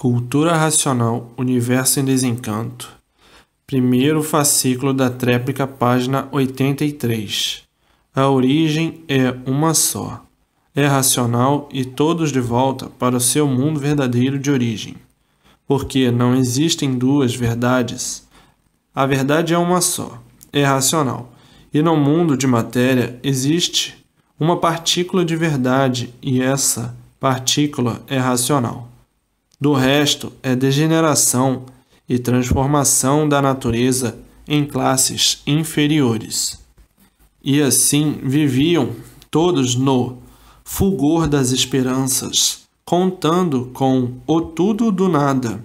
Cultura Racional, Universo em Desencanto. Primeiro fascículo da tréplica, página 83. A origem é uma só. É racional e todos de volta para o seu mundo verdadeiro de origem. Porque não existem duas verdades. A verdade é uma só. É racional. E no mundo de matéria existe uma partícula de verdade e essa partícula é racional. Do resto é degeneração e transformação da natureza em classes inferiores. E assim viviam todos no fulgor das esperanças, contando com o tudo do nada,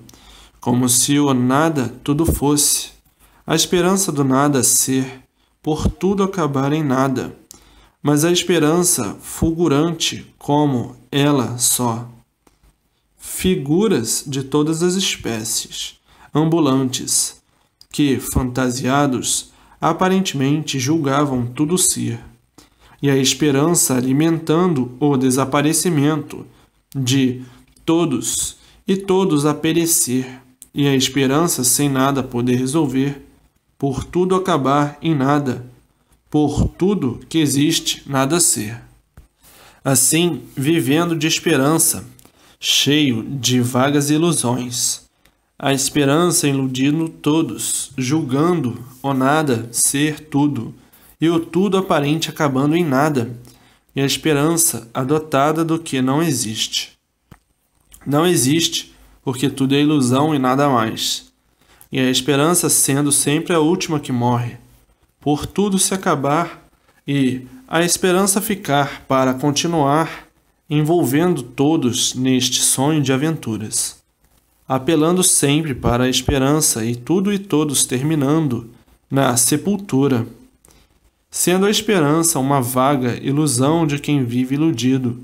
como se o nada tudo fosse, a esperança do nada ser, por tudo acabar em nada, mas a esperança fulgurante como ela só. Figuras de todas as espécies, ambulantes, que, fantasiados, aparentemente julgavam tudo ser, e a esperança alimentando o desaparecimento de todos e todos a perecer, e a esperança sem nada poder resolver, por tudo acabar em nada, por tudo que existe nada ser. Assim, vivendo de esperança, cheio de vagas ilusões, a esperança iludindo todos, julgando o nada ser tudo, e o tudo aparente acabando em nada, e a esperança adotada do que não existe. Não existe, porque tudo é ilusão e nada mais, e a esperança sendo sempre a última que morre, por tudo se acabar, e a esperança ficar para continuar, envolvendo todos neste sonho de aventuras, apelando sempre para a esperança e tudo e todos terminando na sepultura, sendo a esperança uma vaga ilusão de quem vive iludido,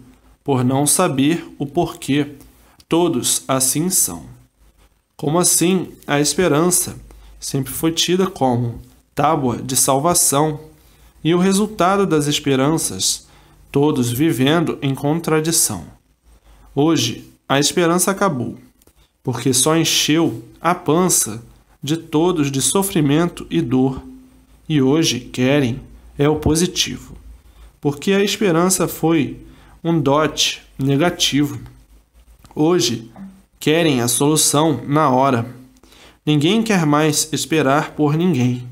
por não saber o porquê todos assim são. Como assim a esperança sempre foi tida como tábua de salvação, e o resultado das esperanças todos vivendo em contradição. Hoje, a esperança acabou, porque só encheu a pança de todos de sofrimento e dor, e hoje querem é o positivo, porque a esperança foi um dote negativo. Hoje querem a solução na hora. Ninguém quer mais esperar por ninguém.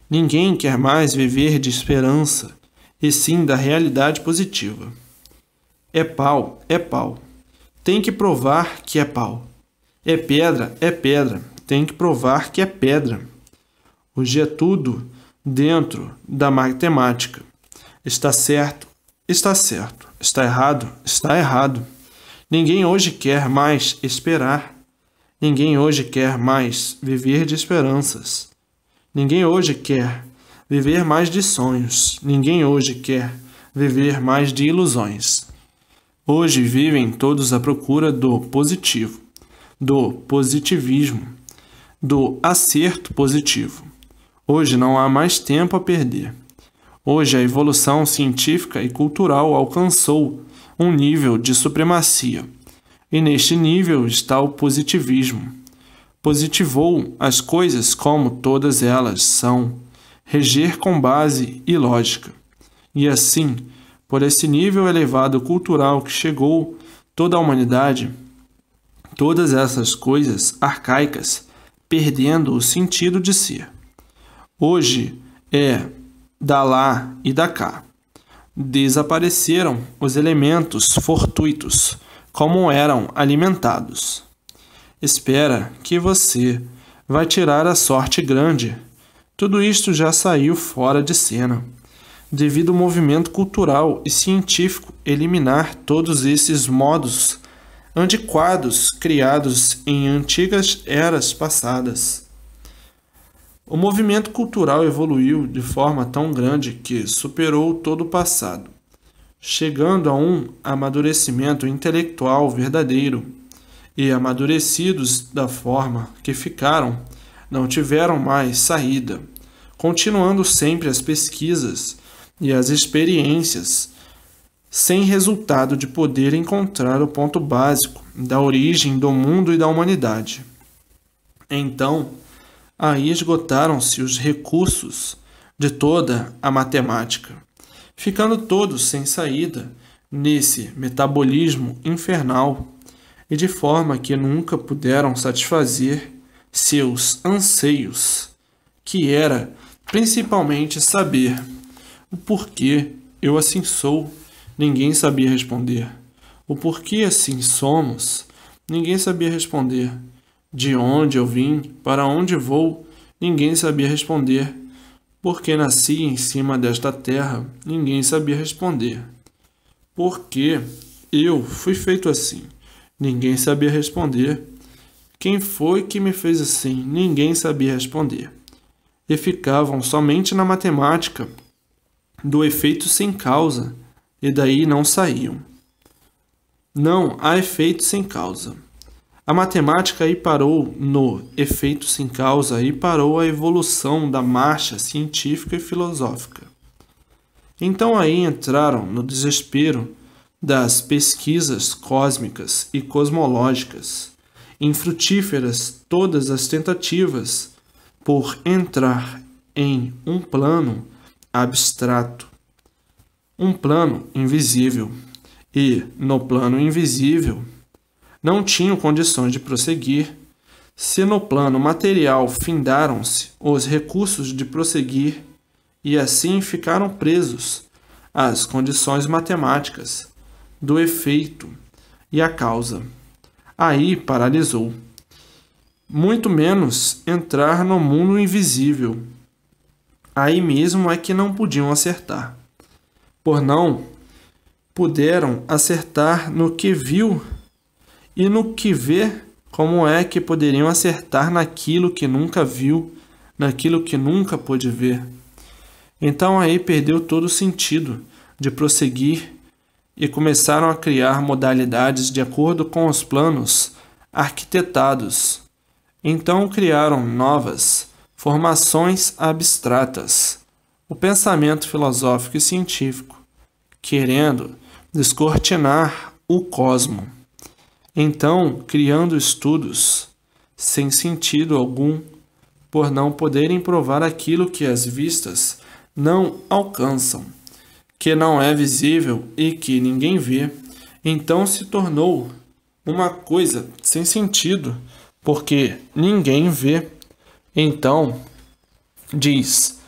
Ninguém quer mais viver de esperança, e sim da realidade positiva. É pau, tem que provar que é pau. É pedra, tem que provar que é pedra. Hoje é tudo dentro da matemática. Está certo, está certo. Está errado, está errado. Ninguém hoje quer mais esperar. Ninguém hoje quer mais viver de esperanças. Ninguém hoje quer viver mais de sonhos. Ninguém hoje quer viver mais de ilusões. Hoje vivem todos à procura do positivo, do positivismo, do acerto positivo. Hoje não há mais tempo a perder. Hoje a evolução científica e cultural alcançou um nível de supremacia. E neste nível está o positivismo. Positivou as coisas como todas elas são, reger com base e lógica. E assim, por esse nível elevado cultural que chegou toda a humanidade, todas essas coisas arcaicas perdendo o sentido de ser. Hoje é da lá e da cá. Desapareceram os elementos fortuitos, como eram alimentados. Espera que você vai tirar a sorte grande. Tudo isto já saiu fora de cena, devido ao movimento cultural e científico eliminar todos esses modos antiquados criados em antigas eras passadas. O movimento cultural evoluiu de forma tão grande que superou todo o passado, chegando a um amadurecimento intelectual verdadeiro, e amadurecidos da forma que ficaram, não tiveram mais saída, continuando sempre as pesquisas e as experiências, sem resultado de poder encontrar o ponto básico da origem do mundo e da humanidade. Então, aí esgotaram-se os recursos de toda a matemática, ficando todos sem saída nesse metabolismo infernal, e de forma que nunca puderam satisfazer seus anseios, que era principalmente saber o porquê eu assim sou, ninguém sabia responder. O porquê assim somos, ninguém sabia responder. De onde eu vim, para onde vou, ninguém sabia responder. Porque nasci em cima desta terra, ninguém sabia responder. Porque eu fui feito assim, ninguém sabia responder. Quem foi que me fez assim? Ninguém sabia responder. E ficavam somente na matemática do efeito sem causa, e daí não saíam. Não há efeito sem causa. A matemática aí parou no efeito sem causa e parou a evolução da marcha científica e filosófica. Então aí entraram no desespero das pesquisas cósmicas e cosmológicas, infrutíferas todas as tentativas por entrar em um plano abstrato, um plano invisível, e no plano invisível não tinham condições de prosseguir. Se no plano material findaram-se os recursos de prosseguir, e assim ficaram presos às condições matemáticas do efeito e a causa. Aí paralisou. Muito menos entrar no mundo invisível. Aí mesmo é que não podiam acertar. Por não puderam acertar no que viu e no que vê, como é que poderiam acertar naquilo que nunca viu, naquilo que nunca pôde ver? Então aí perdeu todo o sentido de prosseguir e começaram a criar modalidades de acordo com os planos arquitetados. Então criaram novas formações abstratas, o pensamento filosófico e científico, querendo descortinar o cosmo. Então, criando estudos sem sentido algum, por não poderem provar aquilo que as vistas não alcançam, que não é visível e que ninguém vê, então se tornou uma coisa sem sentido, porque ninguém vê. Então, diz,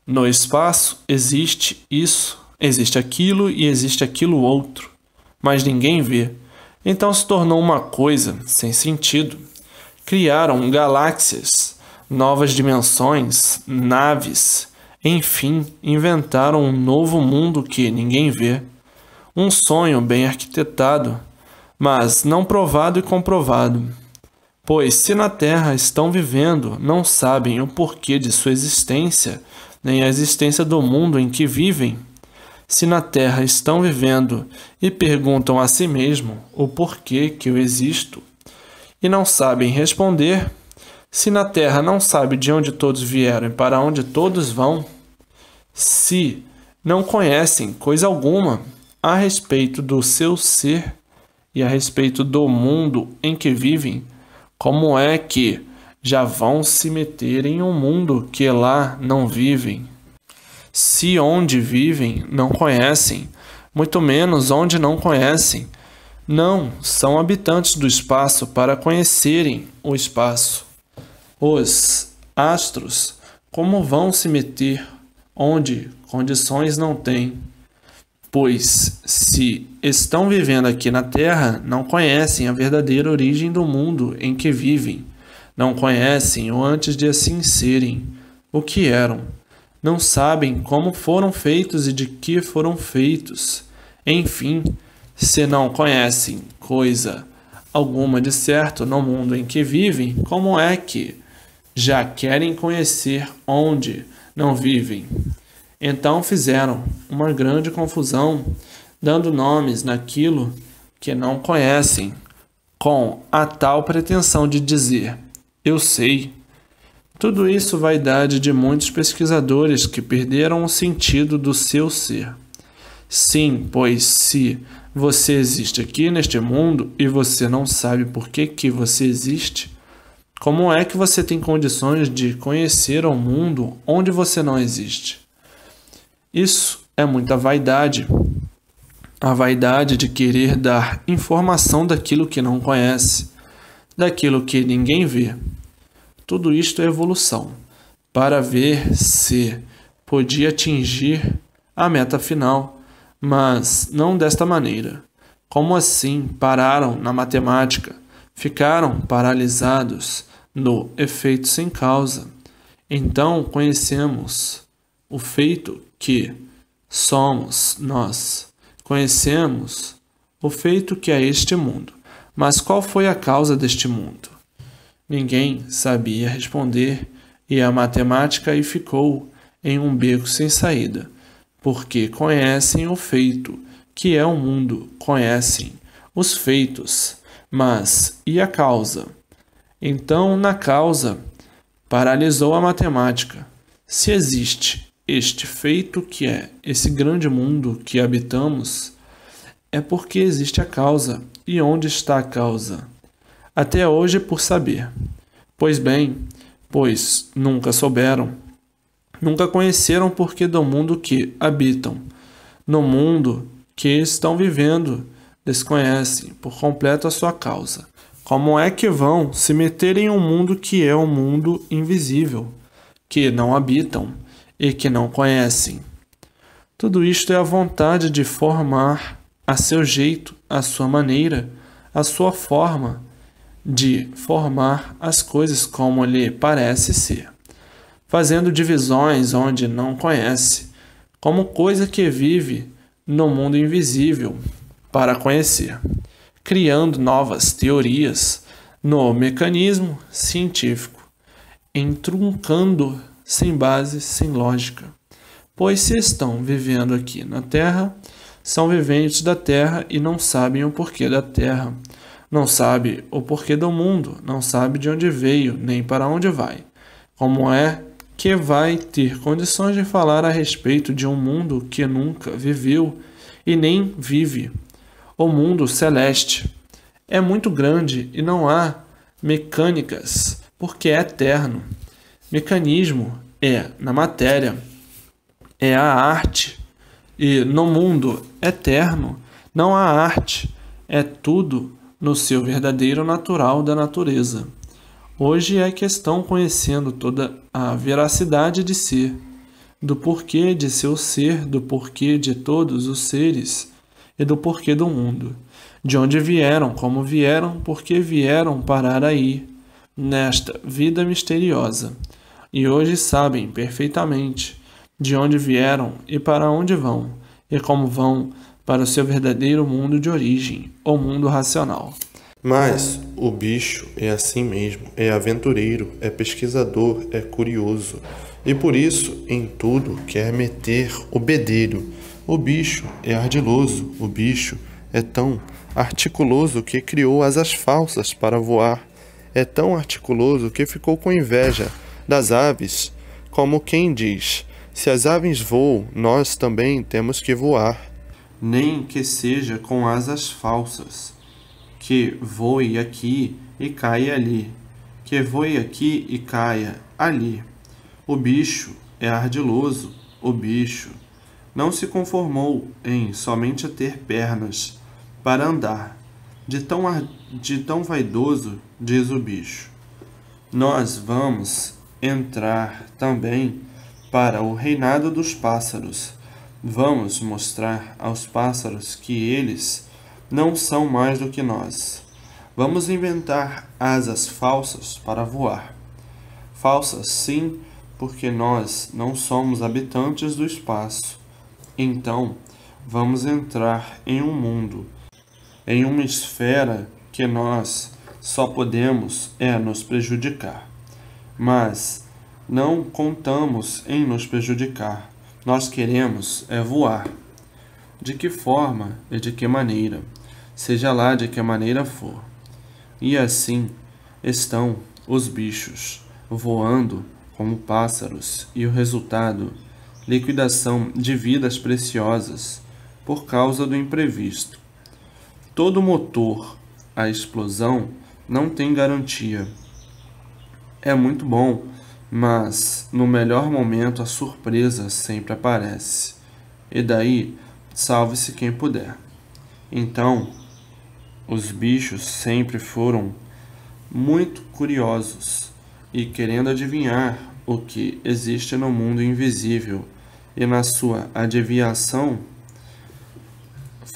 no espaço existe isso, existe aquilo e existe aquilo outro, mas ninguém vê. Então se tornou uma coisa sem sentido. Criaram galáxias, novas dimensões, naves, enfim, inventaram um novo mundo que ninguém vê. Um sonho bem arquitetado, mas não provado e comprovado. Pois se na Terra estão vivendo, não sabem o porquê de sua existência, nem a existência do mundo em que vivem. Se na Terra estão vivendo e perguntam a si mesmo o porquê que eu existo, e não sabem responder, se na Terra não sabe de onde todos vieram e para onde todos vão, se não conhecem coisa alguma a respeito do seu ser e a respeito do mundo em que vivem, como é que já vão se meter em um mundo que lá não vivem? Se onde vivem não conhecem, muito menos onde não conhecem, não são habitantes do espaço para conhecerem o espaço. Os astros, como vão se meter onde condições não têm? Pois, se estão vivendo aqui na Terra, não conhecem a verdadeira origem do mundo em que vivem, não conhecem o antes de assim serem, o que eram. Não sabem como foram feitos e de que foram feitos. Enfim, se não conhecem coisa alguma de certo no mundo em que vivem, como é que já querem conhecer onde não vivem? Então fizeram uma grande confusão, dando nomes naquilo que não conhecem, com a tal pretensão de dizer, eu sei. Tudo isso vaidade de muitos pesquisadores que perderam o sentido do seu ser. Sim, pois se você existe aqui neste mundo e você não sabe por que você existe, como é que você tem condições de conhecer o mundo onde você não existe? Isso é muita vaidade. A vaidade de querer dar informação daquilo que não conhece, daquilo que ninguém vê. Tudo isto é evolução, para ver se podia atingir a meta final, mas não desta maneira. Como assim pararam na matemática, ficaram paralisados no efeito sem causa? Então conhecemos o feito que somos nós. Conhecemos o feito que é este mundo. Mas qual foi a causa deste mundo? Ninguém sabia responder, e a matemática aí ficou em um beco sem saída, porque conhecem o feito, que é o mundo, conhecem os feitos, mas e a causa? Então, na causa, paralisou a matemática. Se existe este feito que é esse grande mundo que habitamos, é porque existe a causa. E onde está a causa? Até hoje por saber. Pois bem, pois nunca souberam, nunca conheceram o porquê do mundo que habitam. No mundo que estão vivendo, desconhecem por completo a sua causa. Como é que vão se meter em um mundo que é um mundo invisível, que não habitam e que não conhecem? Tudo isto é a vontade de formar a seu jeito, a sua maneira, a sua forma de formar as coisas como lhe parece ser, fazendo divisões onde não conhece, como coisa que vive no mundo invisível para conhecer, criando novas teorias no mecanismo científico, entroncando sem base, sem lógica. Pois se estão vivendo aqui na Terra, são viventes da Terra e não sabem o porquê da Terra. Não sabe o porquê do mundo, não sabe de onde veio, nem para onde vai. Como é que vai ter condições de falar a respeito de um mundo que nunca viveu e nem vive? O mundo celeste é muito grande e não há mecânicas, porque é eterno. Mecanismo é na matéria, é a arte, e no mundo eterno não há arte, é tudo no seu verdadeiro natural da natureza. Hoje é que estão conhecendo toda a veracidade de ser, do porquê de seu ser, do porquê de todos os seres e do porquê do mundo. De onde vieram, como vieram, por que vieram parar aí, nesta vida misteriosa. E hoje sabem perfeitamente de onde vieram e para onde vão, e como vão para o seu verdadeiro mundo de origem, o mundo racional. Mas o bicho é assim mesmo, é aventureiro, é pesquisador, é curioso, e por isso em tudo quer meter o bedelho. O bicho é ardiloso, o bicho é tão articuloso que criou asas falsas para voar. É tão articuloso que ficou com inveja das aves, como quem diz: se as aves voam, nós também temos que voar. Nem que seja com asas falsas, que voe aqui e caia ali, que voe aqui e caia ali. O bicho é ardiloso, o bicho não se conformou em somente ter pernas para andar. De tão vaidoso, diz o bicho. Nós vamos entrar também para o reinado dos pássaros. Vamos mostrar aos pássaros que eles não são mais do que nós. Vamos inventar asas falsas para voar. Falsas, sim, porque nós não somos habitantes do espaço. Então, vamos entrar em um mundo, em uma esfera que nós só podemos nos prejudicar. Mas não contamos em nos prejudicar. Nós queremos voar. De que forma e de que maneira, seja lá de que maneira for. E assim estão os bichos voando como pássaros, e o resultado, liquidação de vidas preciosas, por causa do imprevisto. Todo motor a explosão não tem garantia. É muito bom, mas no melhor momento a surpresa sempre aparece. E daí, salve-se quem puder. Então, os bichos sempre foram muito curiosos e querendo adivinhar o que existe no mundo invisível e na sua adivinhação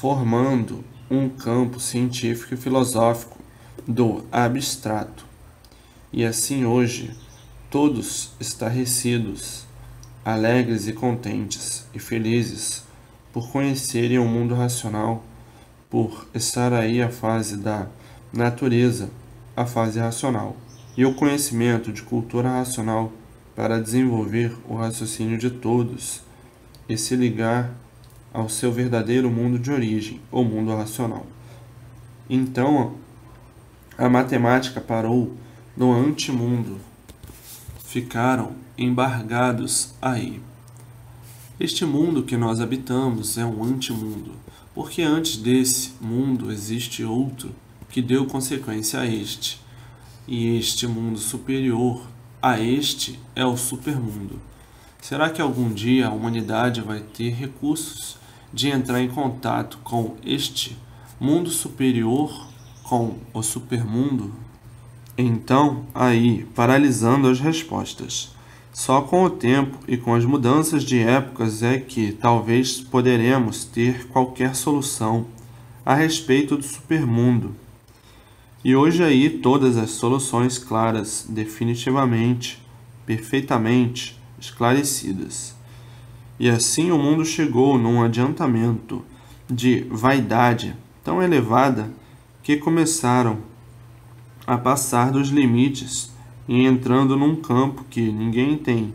formando um campo científico e filosófico do abstrato. E assim hoje, todos estarrecidos, alegres e contentes e felizes por conhecerem o mundo racional, por estar aí a fase da natureza, a fase racional, e o conhecimento de cultura racional para desenvolver o raciocínio de todos e se ligar ao seu verdadeiro mundo de origem, o mundo racional. Então, a matemática parou no antimundo. Ficaram embargados aí. Este mundo que nós habitamos é um antimundo, porque antes desse mundo existe outro que deu consequência a este, e este mundo superior a este é o supermundo. Será que algum dia a humanidade vai ter recursos de entrar em contato com este mundo superior, com o supermundo? Então, aí, paralisando as respostas. Só com o tempo e com as mudanças de épocas é que talvez poderemos ter qualquer solução a respeito do supermundo. E hoje aí todas as soluções claras, definitivamente, perfeitamente esclarecidas. E assim o mundo chegou num adiantamento de vaidade tão elevada que começaram a passar dos limites e entrando num campo que ninguém tem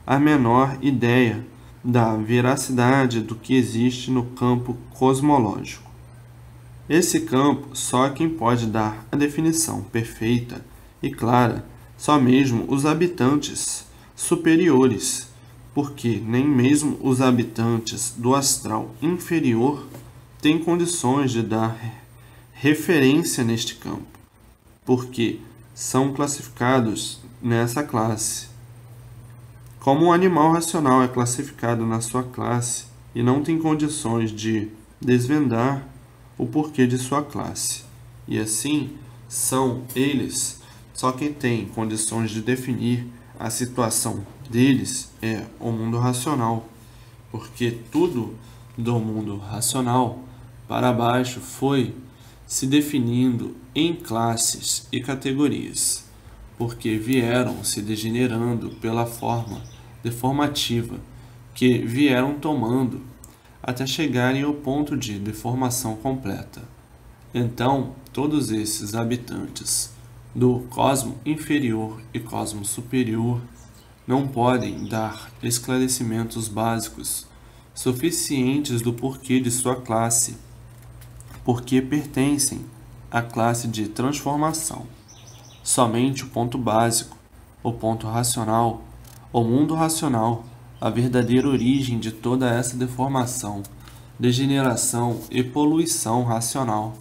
a menor ideia da veracidade do que existe no campo cosmológico. Esse campo só quem pode dar a definição perfeita e clara, só mesmo os habitantes superiores, porque nem mesmo os habitantes do astral inferior têm condições de dar referência neste campo, porque são classificados nessa classe. Como um animal racional é classificado na sua classe e não tem condições de desvendar o porquê de sua classe. E assim, são eles, só quem tem condições de definir a situação deles é o mundo racional, porque tudo do mundo racional para baixo foi se definindo em classes e categorias, porque vieram se degenerando pela forma deformativa que vieram tomando até chegarem ao ponto de deformação completa. Então, todos esses habitantes do cosmo inferior e cosmo superior não podem dar esclarecimentos básicos suficientes do porquê de sua classe, porque pertencem à classe de transformação. Somente o ponto básico, o ponto racional, o mundo racional, a verdadeira origem de toda essa deformação, degeneração e poluição racional.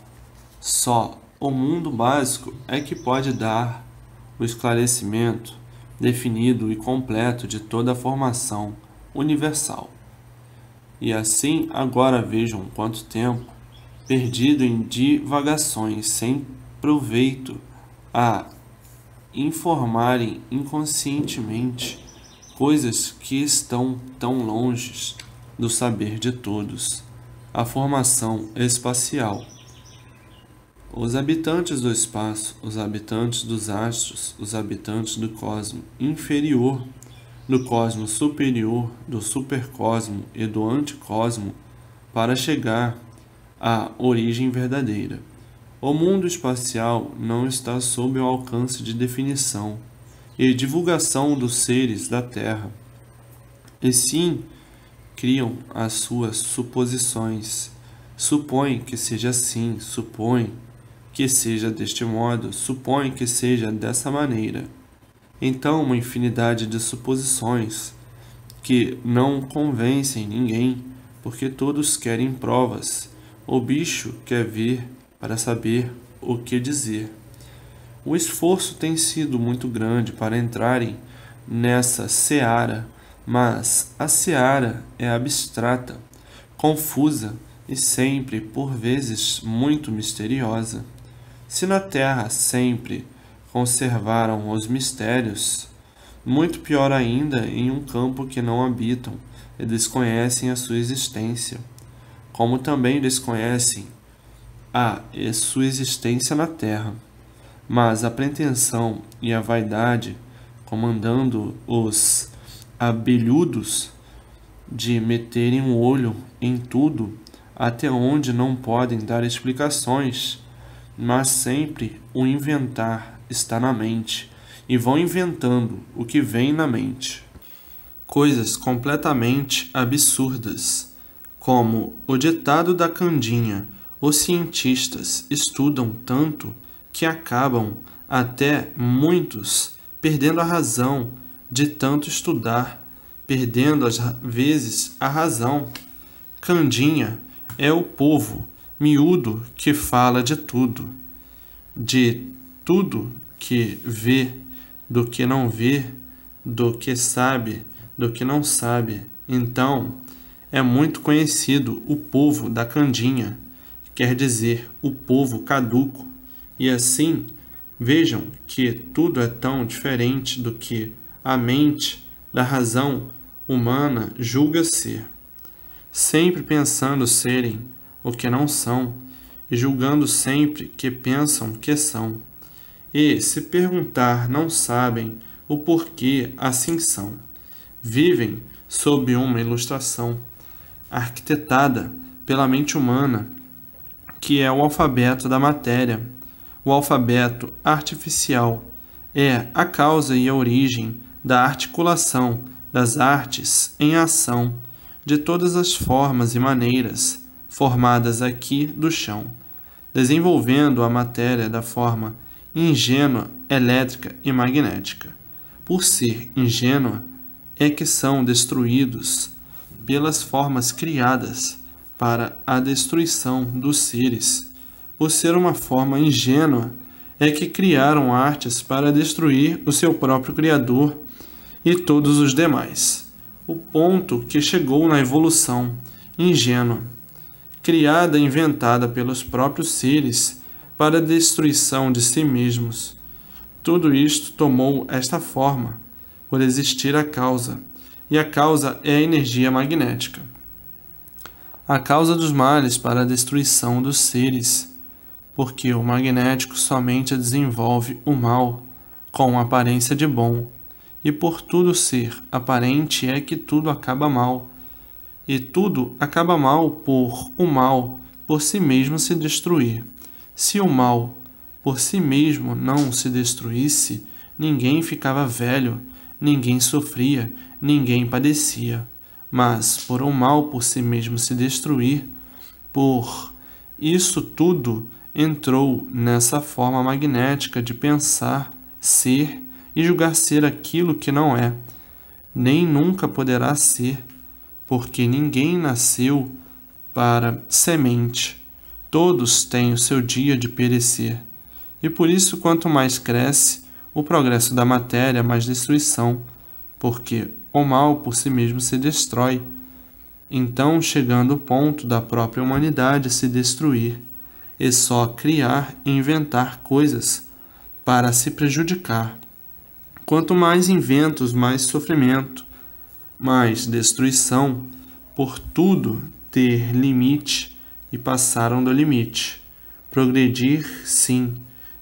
Só o mundo básico é que pode dar o esclarecimento definido e completo de toda a formação universal. E assim, agora vejam quanto tempo perdido em divagações sem proveito a informarem inconscientemente coisas que estão tão longe do saber de todos. A formação espacial. Os habitantes do espaço, os habitantes dos astros, os habitantes do cosmo inferior, do cosmo superior, do supercosmo e do anticosmo, para chegar à origem verdadeira. O mundo espacial não está sob o alcance de definição e divulgação dos seres da Terra, e sim criam as suas suposições. Supõe que seja assim, supõe que seja deste modo, supõe que seja dessa maneira. Então, uma infinidade de suposições que não convencem ninguém porque todos querem provas. O bicho quer ver para saber o que dizer. O esforço tem sido muito grande para entrarem nessa seara, mas a seara é abstrata, confusa e sempre, por vezes, muito misteriosa. Se na Terra sempre conservaram os mistérios, muito pior ainda em um campo que não habitam e desconhecem a sua existência, como também desconhecem a sua existência na Terra. Mas a pretensão e a vaidade, comandando os abelhudos de meterem um olho em tudo, até onde não podem dar explicações, mas sempre o inventar está na mente, e vão inventando o que vem na mente. Coisas completamente absurdas, como o ditado da Candinha: os cientistas estudam tanto que acabam, até muitos, perdendo a razão de tanto estudar, perdendo às vezes a razão. Candinha é o povo miúdo que fala de tudo que vê, do que não vê, do que sabe, do que não sabe. Então, é muito conhecido o povo da Candinha, quer dizer, o povo caduco. E assim, vejam que tudo é tão diferente do que a mente da razão humana julga ser, sempre pensando serem o que não são e julgando sempre que pensam que são. E, se perguntar, não sabem o porquê assim são. Vivem sob uma ilustração arquitetada pela mente humana, que é o alfabeto da matéria. O alfabeto artificial é a causa e a origem da articulação das artes em ação, de todas as formas e maneiras formadas aqui do chão, desenvolvendo a matéria da forma ingênua, elétrica e magnética. Por ser ingênua, é que são destruídos pelas formas criadas para a destruição dos seres. Por ser uma forma ingênua, é que criaram artes para destruir o seu próprio Criador e todos os demais. O ponto que chegou na evolução ingênua, criada e inventada pelos próprios seres para a destruição de si mesmos. Tudo isto tomou esta forma, por existir a causa, e a causa é a energia magnética. A causa dos males para a destruição dos seres, porque o magnético somente desenvolve o mal com aparência de bom, e por tudo ser aparente é que tudo acaba mal, e tudo acaba mal por o mal por si mesmo se destruir. Se o mal por si mesmo não se destruísse, ninguém ficava velho, ninguém sofria, ninguém padecia. Mas por o mal por si mesmo se destruir, por isso tudo entrou nessa forma magnética de pensar, ser e julgar ser aquilo que não é, nem nunca poderá ser, porque ninguém nasceu para semente. Todos têm o seu dia de perecer. E por isso, quanto mais cresce o progresso da matéria, mais destruição, porque o mal por si mesmo se destrói. Então, chegando o ponto da própria humanidade se destruir, e só criar e inventar coisas para se prejudicar. Quanto mais inventos, mais sofrimento, mais destruição, por tudo ter limite e passaram do limite. Progredir, sim,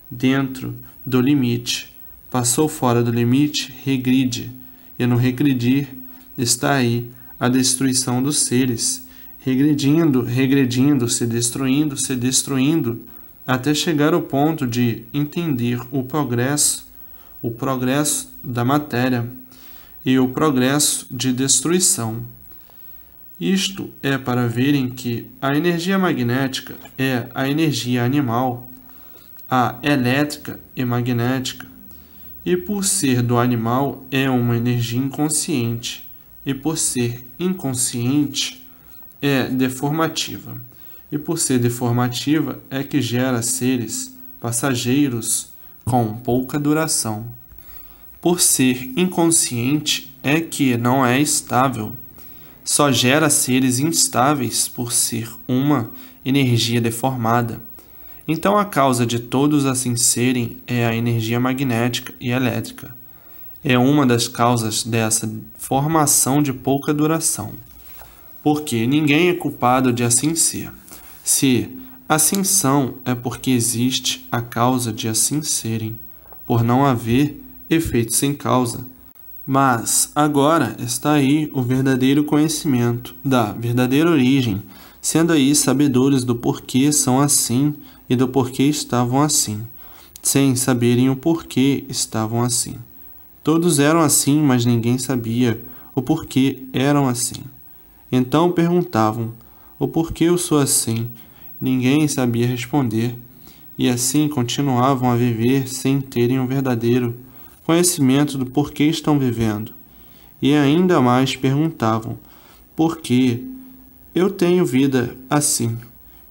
dentro do limite. Passou fora do limite, regride, e no regredir está aí a destruição dos seres, regredindo, se destruindo, até chegar ao ponto de entender o progresso da matéria e o progresso de destruição. Isto é para verem que a energia magnética é a energia animal, a elétrica e magnética, e por ser do animal é uma energia inconsciente, e por ser inconsciente é deformativa, e por ser deformativa é que gera seres passageiros com pouca duração. Por ser inconsciente é que não é estável, só gera seres instáveis por ser uma energia deformada. Então a causa de todos assim serem é a energia magnética e elétrica. É uma das causas dessa formação de pouca duração. Porque ninguém é culpado de assim ser. Se assim são, é porque existe a causa de assim serem, por não haver efeito sem causa. Mas agora está aí o verdadeiro conhecimento da verdadeira origem, sendo aí sabedores do porquê são assim e do porquê estavam assim, sem saberem o porquê estavam assim. Todos eram assim, mas ninguém sabia o porquê eram assim. Então perguntavam: o porquê eu sou assim? Ninguém sabia responder, e assim continuavam a viver sem terem o verdadeiro conhecimento do porquê estão vivendo. E ainda mais perguntavam: por que eu tenho vida assim?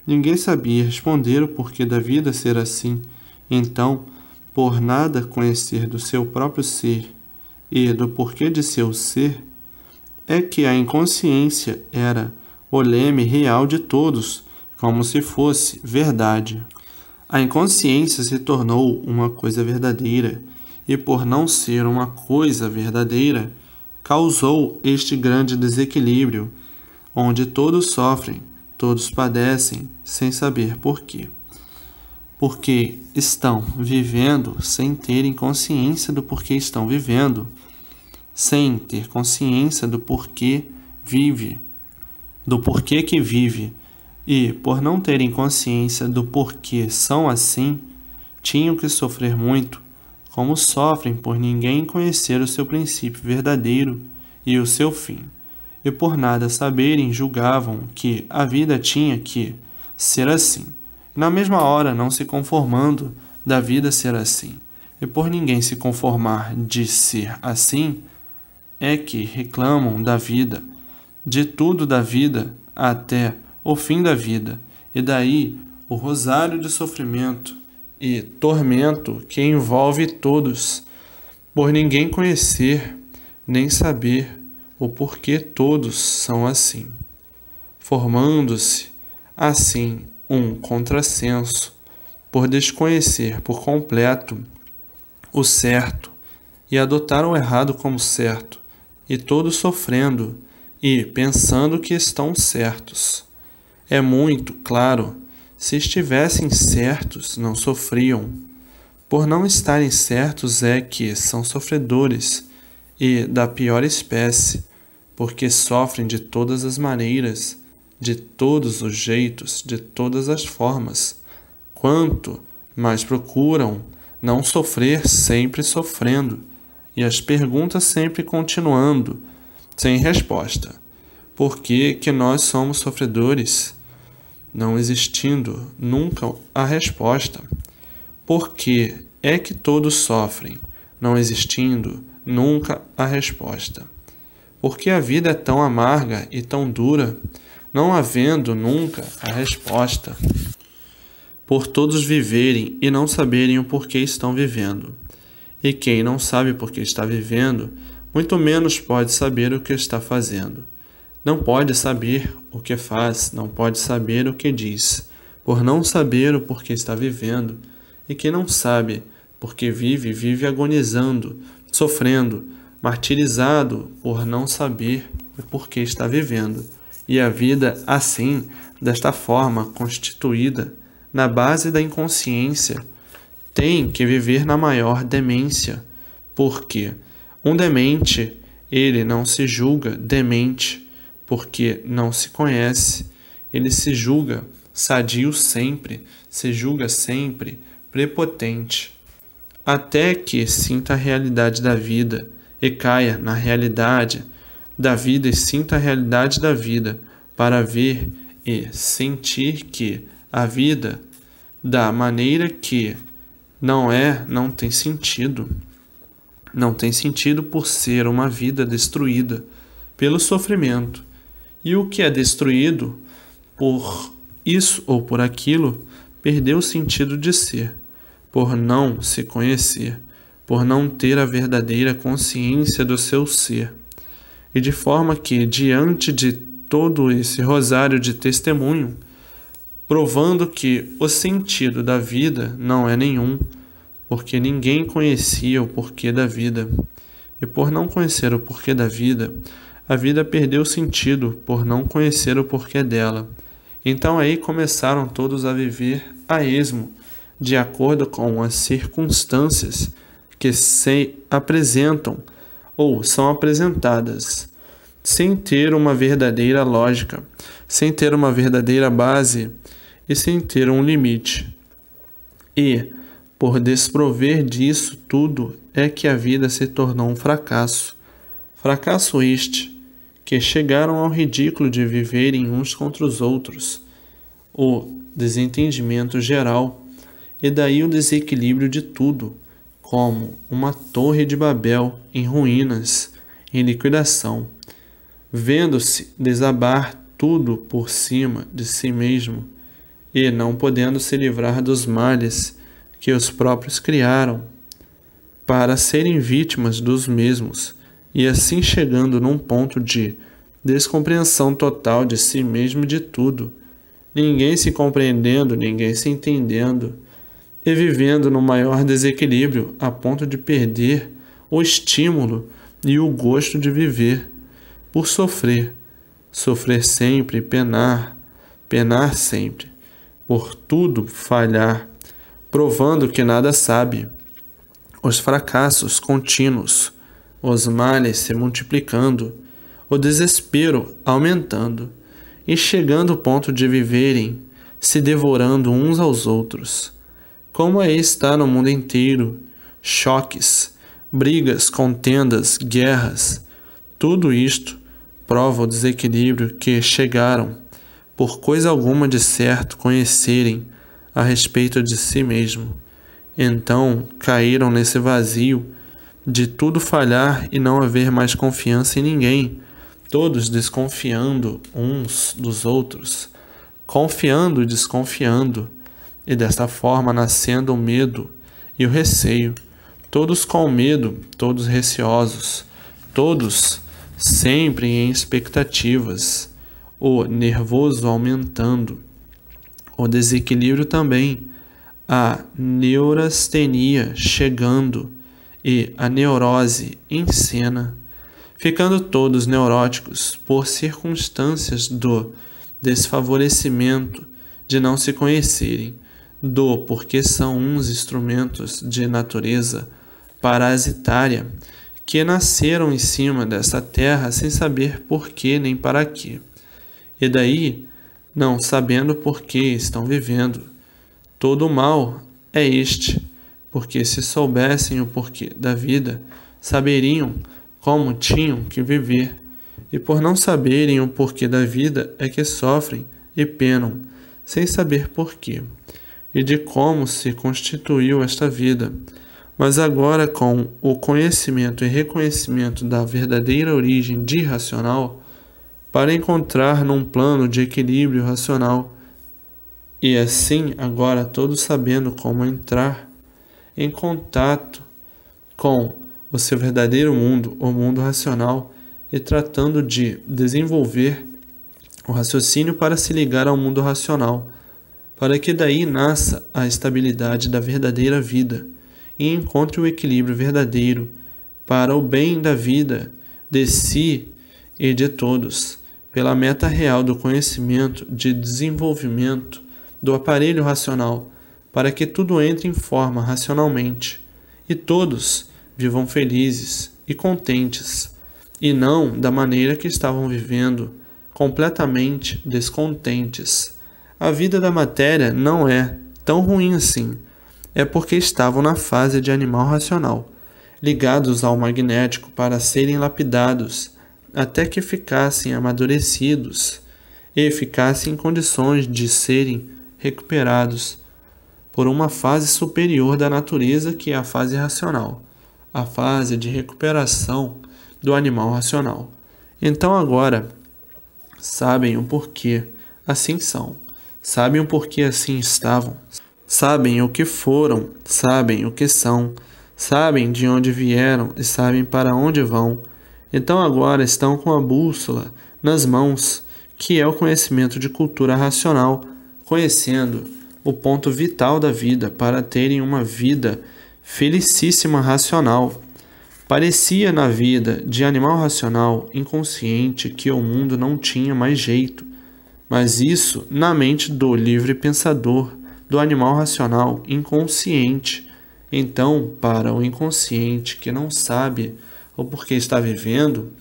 Ninguém sabia responder o porquê da vida ser assim. Então, por nada conhecer do seu próprio ser e do porquê de seu ser, é que a inconsciência era o leme real de todos, como se fosse verdade. A inconsciência se tornou uma coisa verdadeira, e por não ser uma coisa verdadeira, causou este grande desequilíbrio, onde todos sofrem, todos padecem, sem saber porquê. Porque estão vivendo sem terem consciência do porquê estão vivendo, sem ter consciência do porquê vive, do porquê que vive, e por não terem consciência do porquê são assim, tinham que sofrer muito, como sofrem por ninguém conhecer o seu princípio verdadeiro e o seu fim, e por nada saberem julgavam que a vida tinha que ser assim, e na mesma hora não se conformando da vida ser assim, e por ninguém se conformar de ser assim, é que reclamam da vida, de tudo da vida até o fim da vida, e daí o rosário de sofrimento e tormento que envolve todos, por ninguém conhecer nem saber o porquê todos são assim, formando-se assim um contrassenso, por desconhecer por completo o certo e adotar o errado como certo, e todos sofrendo e pensando que estão certos. É muito claro, se estivessem certos, não sofriam. Por não estarem certos é que são sofredores, e da pior espécie, porque sofrem de todas as maneiras, de todos os jeitos, de todas as formas. Quanto mais procuram não sofrer, sempre sofrendo, e as perguntas sempre continuando, sem resposta. Por que que nós somos sofredores? Não existindo nunca a resposta. Por que é que todos sofrem? Não existindo nunca a resposta. Por que a vida é tão amarga e tão dura? Não havendo nunca a resposta. Por todos viverem e não saberem o porquê estão vivendo. E quem não sabe por que está vivendo, muito menos pode saber o que está fazendo. Não pode saber o que faz, não pode saber o que diz, por não saber o porquê está vivendo. E quem não sabe porque vive, vive agonizando, sofrendo, martirizado por não saber o porquê está vivendo. E a vida assim, desta forma constituída, na base da inconsciência, tem que viver na maior demência, porque um demente, ele não se julga demente, porque não se conhece, ele se julga sadio sempre, se julga sempre prepotente, até que sinta a realidade da vida e caia na realidade da vida e sinta a realidade da vida para ver e sentir que a vida, da maneira que não tem sentido. Não tem sentido por ser uma vida destruída pelo sofrimento. E o que é destruído por isso ou por aquilo perdeu o sentido de ser, por não se conhecer, por não ter a verdadeira consciência do seu ser. E de forma que, diante de todo esse rosário de testemunho, provando que o sentido da vida não é nenhum, porque ninguém conhecia o porquê da vida. E por não conhecer o porquê da vida, a vida perdeu sentido por não conhecer o porquê dela. Então aí começaram todos a viver a esmo, de acordo com as circunstâncias que se apresentam ou são apresentadas, sem ter uma verdadeira lógica, sem ter uma verdadeira base e sem ter um limite. E, por desprover disso tudo, é que a vida se tornou um fracasso. Fracasso este, que chegaram ao ridículo de viverem uns contra os outros, o desentendimento geral, e daí o desequilíbrio de tudo, como uma torre de Babel em ruínas, em liquidação, vendo-se desabar tudo por cima de si mesmo, e não podendo se livrar dos males que os próprios criaram, para serem vítimas dos mesmos, e assim chegando num ponto de descompreensão total de si mesmo e de tudo, ninguém se compreendendo, ninguém se entendendo, e vivendo no maior desequilíbrio a ponto de perder o estímulo e o gosto de viver, por sofrer, sofrer sempre, penar, penar sempre, por tudo falhar, provando que nada sabe, os fracassos contínuos, os males se multiplicando, o desespero aumentando, e chegando ao ponto de viverem se devorando uns aos outros. Como aí está no mundo inteiro, choques, brigas, contendas, guerras, tudo isto prova o desequilíbrio que chegaram, por coisa alguma de certo conhecerem a respeito de si mesmo. Então caíram nesse vazio de tudo falhar e não haver mais confiança em ninguém, todos desconfiando uns dos outros, confiando e desconfiando, e desta forma nascendo o medo e o receio, todos com medo, todos receosos, todos sempre em expectativas, o nervoso aumentando, o desequilíbrio também, a neurastenia chegando e a neurose em cena, ficando todos neuróticos por circunstâncias do desfavorecimento de não se conhecerem, do porque são uns instrumentos de natureza parasitária que nasceram em cima desta terra sem saber porquê nem para quê, e daí, não sabendo por que estão vivendo. Todo o mal é este, porque se soubessem o porquê da vida, saberiam como tinham que viver, e por não saberem o porquê da vida é que sofrem e penam, sem saber porquê, e de como se constituiu esta vida. Mas agora, com o conhecimento e reconhecimento da verdadeira origem de racional, para encontrar num plano de equilíbrio racional, e assim agora todos sabendo como entrar em contato com o seu verdadeiro mundo, o mundo racional, e tratando de desenvolver o raciocínio para se ligar ao mundo racional, para que daí nasça a estabilidade da verdadeira vida e encontre o equilíbrio verdadeiro para o bem da vida, de si e de todos, pela meta real do conhecimento de desenvolvimento do aparelho racional, para que tudo entre em forma racionalmente e todos vivam felizes e contentes, e não da maneira que estavam vivendo, completamente descontentes. A vida da matéria não é tão ruim assim, é porque estavam na fase de animal racional, ligados ao magnético para serem lapidados até que ficassem amadurecidos e ficassem em condições de serem recuperados por uma fase superior da natureza, que é a fase racional, a fase de recuperação do animal racional. Então agora, Sabem o porquê assim são, sabem o porquê assim estavam, sabem o que foram, sabem o que são, sabem de onde vieram e sabem para onde vão. Então agora estão com a bússola nas mãos, que é o conhecimento de cultura racional, conhecendo o ponto vital da vida para terem uma vida felicíssima racional. Parecia na vida de animal racional inconsciente que o mundo não tinha mais jeito, mas isso na mente do livre pensador, do animal racional inconsciente. Então, para o inconsciente que não sabe o porquê está vivendo,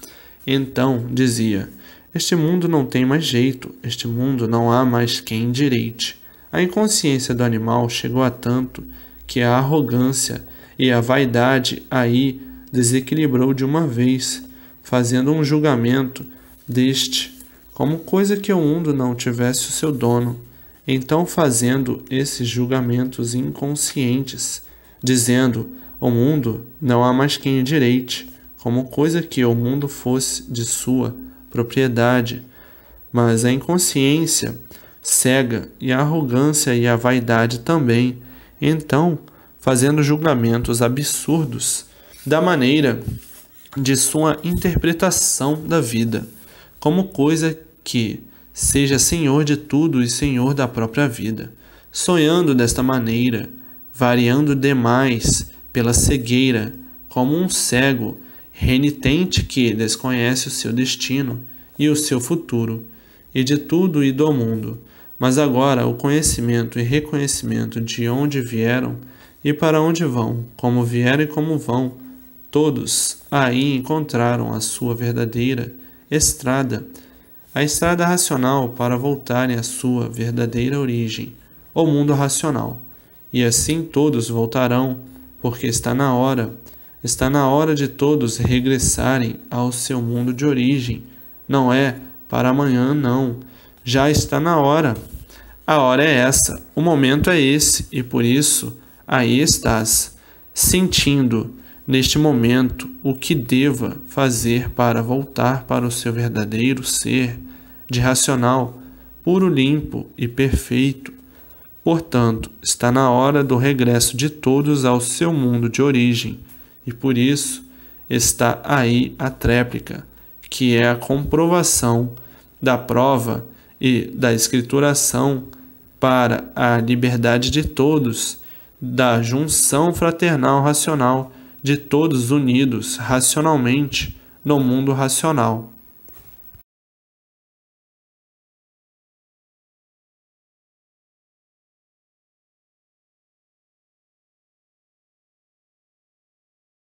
então dizia: este mundo não tem mais jeito, este mundo não há mais quem endireite. A inconsciência do animal chegou a tanto que a arrogância e a vaidade aí desequilibrou de uma vez, fazendo um julgamento deste como coisa que o mundo não tivesse o seu dono. Então, fazendo esses julgamentos inconscientes, dizendo: o mundo não há mais quem endireite, como coisa que o mundo fosse de sua propriedade. Mas a inconsciência cega e a arrogância e a vaidade também, então, fazendo julgamentos absurdos da maneira de sua interpretação da vida, como coisa que seja senhor de tudo e senhor da própria vida, sonhando desta maneira, variando demais pela cegueira, como um cego renitente que desconhece o seu destino e o seu futuro, e de tudo e do mundo. Mas agora o conhecimento e reconhecimento de onde vieram e para onde vão, como vieram e como vão, todos aí encontraram a sua verdadeira estrada, a estrada racional para voltarem à sua verdadeira origem, o mundo racional. E assim todos voltarão, porque está na hora de todos regressarem ao seu mundo de origem. Não é para amanhã, não. Já está na hora. A hora é essa, o momento é esse, e por isso aí estás, sentindo neste momento o que deva fazer para voltar para o seu verdadeiro ser, de racional, puro, limpo e perfeito. Portanto, está na hora do regresso de todos ao seu mundo de origem, e por isso está aí a tréplica, que é a comprovação da prova e da escrituração para a liberdade de todos, da junção fraternal racional de todos unidos racionalmente no mundo racional.